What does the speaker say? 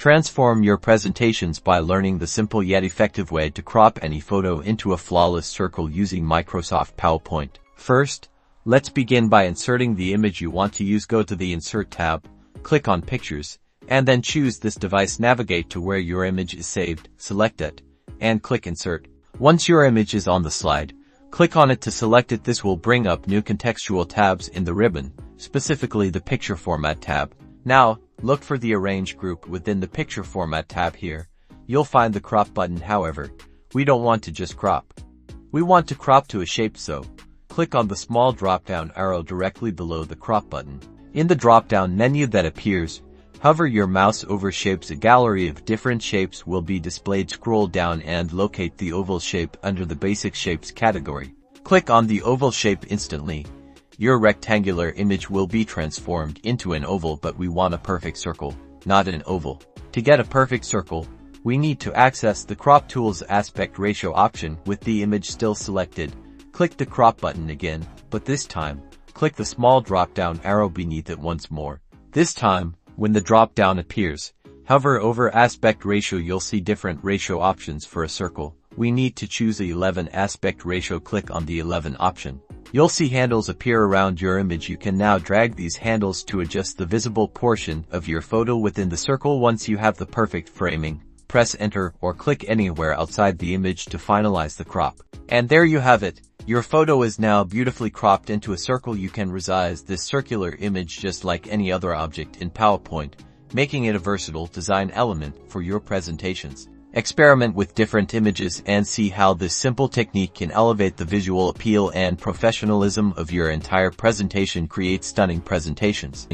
Transform your presentations by learning the simple yet effective way to crop any photo into a flawless circle using Microsoft PowerPoint. First, let's begin by inserting the image you want to use. Go to the Insert tab, click on Pictures, and then choose this device. Navigate to where your image is saved, select it, and click Insert. Once your image is on the slide, click on it to select it. This will bring up new contextual tabs in the ribbon, specifically the Picture Format tab. Now, look for the Arrange group within the Picture Format tab here. You'll find the Crop button. However, we don't want to just crop. We want to crop to a shape, so click on the small drop-down arrow directly below the Crop button. In the drop-down menu that appears, hover your mouse over shapes. A gallery of different shapes will be displayed. Scroll down and locate the oval shape under the Basic Shapes category. Click on the oval shape. Instantly, your rectangular image will be transformed into an oval, but we want a perfect circle, not an oval. To get a perfect circle, we need to access the Crop Tool's aspect ratio option. With the image still selected, click the Crop button again, but this time, click the small drop-down arrow beneath it once more. This time, when the drop-down appears, hover over aspect ratio. You'll see different ratio options for a circle. We need to choose the 11 aspect ratio. Click on the 11 option. You'll see handles appear around your image. You can now drag these handles to adjust the visible portion of your photo within the circle. Once you have the perfect framing, press Enter or click anywhere outside the image to finalize the crop. And there you have it. Your photo is now beautifully cropped into a circle. You can resize this circular image just like any other object in PowerPoint, making it a versatile design element for your presentations. Experiment with different images and see how this simple technique can elevate the visual appeal and professionalism of your entire presentation. Create stunning presentations.